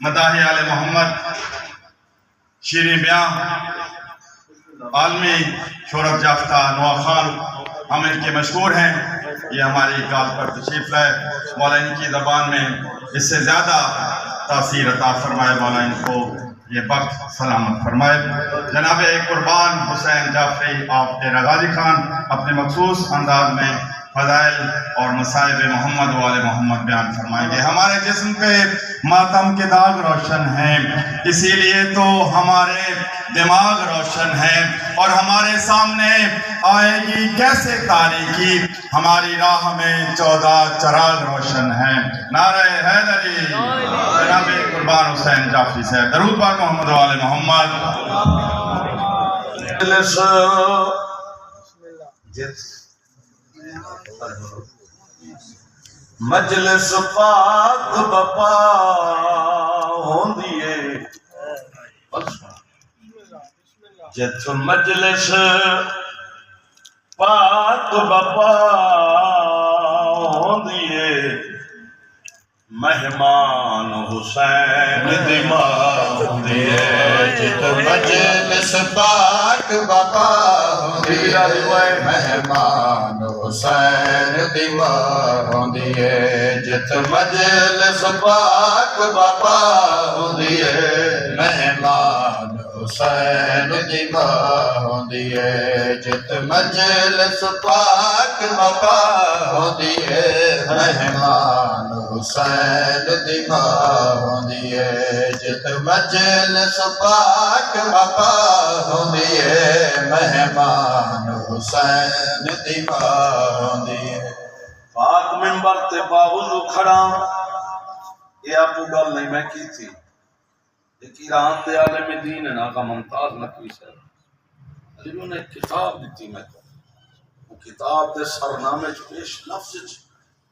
مداح آل محمد شیریں بیاں عالمی شہرت یافتہ نواز خان ہم ان کے مشہور ہیں، یہ ہماری کال پر تشریف لائے۔ مولا ان کی زبان میں اس سے زیادہ تاثیر عطا فرمائے، مولا ان کو یہ وقت سلامت فرمائے۔ جناب قربان حسین جعفری آف ڈیرہ غازی خان اپنے مخصوص انداز میں فضائل اور مصائب محمد و آل محمد بیان فرمائیں گے۔ ہمارے جسم پہ ماتم کے داغ روشن ہیں، اسی لیے تو ہمارے دماغ روشن ہیں، اور ہمارے سامنے آئے گی کیسے تاریکی، ہماری راہ میں 14 چراغ روشن ہیں۔ نعرہ حیدری، جناب قربان حسین جعفری صاحب۔ درود پاک محمد و آل محمد۔ مجلس پاک بپا ہوندیے، جت مجلس پاک بپا ہوندیے، مہمان حسین دی ماں ہوندیے، جت مجلس پاک بپا ہوندیے، مہمان حسین دی ماں ہوندیے، جت مجلس پاک بپا ہوندیے، مہمان حسین دی ماں ہوندیے، جت مجلس پاک بپا ہوندیے، مہمان حسین دی ماں ہوندیے، جت مجلس پاک بپا ہوندیے، مہمان حسین دی ماں ہوندیے۔ پاک ممبر تے باوضو کھڑا، یہ آپ کو گل نہیں میں کی تھی، ایک ایران دے عالم دین ہے نا کا ممتاز نقوی صاحب، انہوں نے ایک کتاب دیتی میں کو، وہ کتاب دے سرنامے پیش لفظ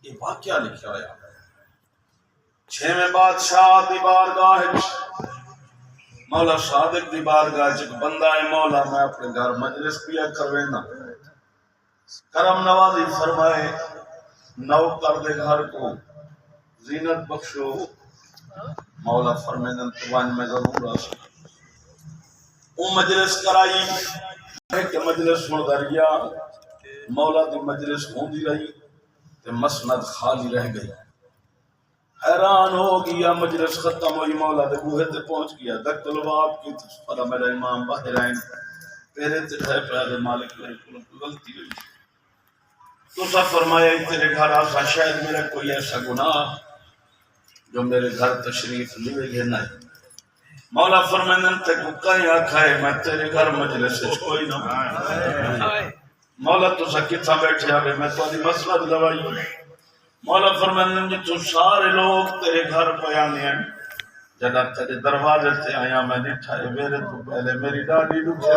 یہ واقعہ لکھا ہوا ہے۔ 6ویں بادشاہ دی بارگاہ مولا صادق دی بارگاہ ایک بندہ ہے، مولا میں اپنے گھر مجلس پیا کروینا، کرم نوازی فرمائے، نوکر دے گھر کو زینت بخشو، مولا فرمیدن توان میں ضرور آ سکتا۔ وہ مجلس کرائی، ایک مجلس سن دریا، مولا دی مجلس ہوندی رہی، تے مسند خالی رہ گئی۔ حیران ہو گیا، مجلس ختم ہوئی، مولا دے بوہے تے پہنچ گیا، دکت الباب کی فرا میرا امام باہر آئیں، پیرے تے ٹھے پیادے مالک میرے کو غلطی ہوئی، تو سا فرمایا تیرے گھر آسا شاید میرا کوئی ایسا گناہ جو میرے گھر تشریف لیے گئے نہیں۔ مولا فرمائن تے کو کہیں آکھائے میں تیرے گھر مجلس سے کوئی نہ مولا تو سا کتھا بیٹھے آگے میں تو آدھی مسئلہ دوائی۔ مولا فرمائن جی تو سارے لوگ تیرے گھر پیانے ہیں، جگہ تیرے دروازے تے آیا میں نٹھائے میرے تو پہلے میری ڈاڑی ڈکھے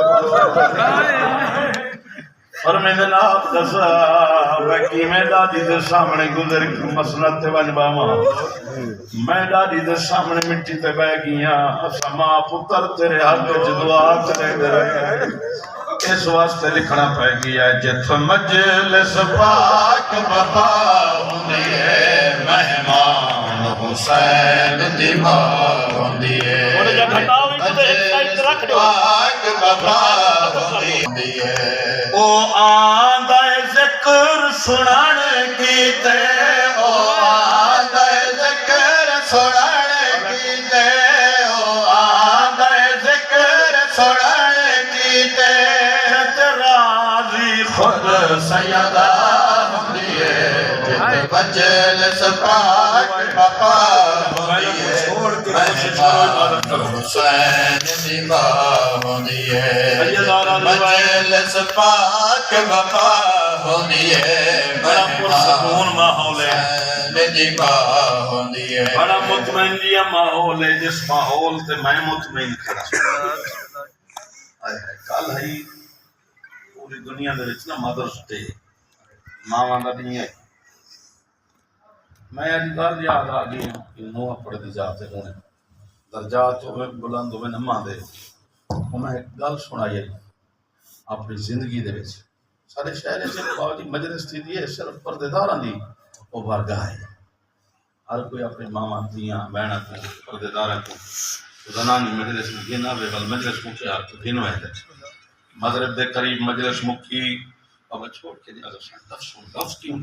فرمائن آپ دسا میں کی میں ڈاڑی دے سامنے گزر مسئلہ تے ونبا ماں، میں ڈاڑی دے سامنے مٹی تے بہ گیا، اسا ماں پتر تیرے حق جدعا کرے دے رہے، اس واسطے لکھنا پہ گیا جت مجلس پاک بپا ہوندیے، مہمان حسین دی ماں ہوندیے، مجلس پاک بپا ہوندیے، او آندہ ذکر سنان کیتے، او آندہ ذکر سنان کیتے، او آندہ ذکر سنان کیتے، خود سیدہ ہوندیے، جت مجلس پاک بپا ہوندیے، مہمان حسین دی ماں ہوندیے، مجلس پاک بپا ہوندیے، مہمان حسین دی ماں ہوندیے۔ بڑا مطمئن جی ماحول ہے، جس ماحول تے میں مطمئن کھڑا کل ہے پوری دنیا دے وچ نا مدرس ڈے ماواں دا دن ہے، میں اج گل یاد آ گئی کہ نو پڑھ دی جاتے ہونے درجات ہوئے بلند ہوئے نماں دے، میں ایک گل سنائی اپنی زندگی دے وچ سارے شہر سے باوجی مجلس تھی دی ہے، صرف پردے داراں دی وہ بارگاہ ہے، ہر کوئی اپنی ماما دیاں بہنا کو پردے دارہ کو زنانی مجلس میں گنا بے بل مجلس مکی آپ کو گنو ہے مغرب دے قریب مجلس مکی اب چھوڑ کے دیا لفظ کیوں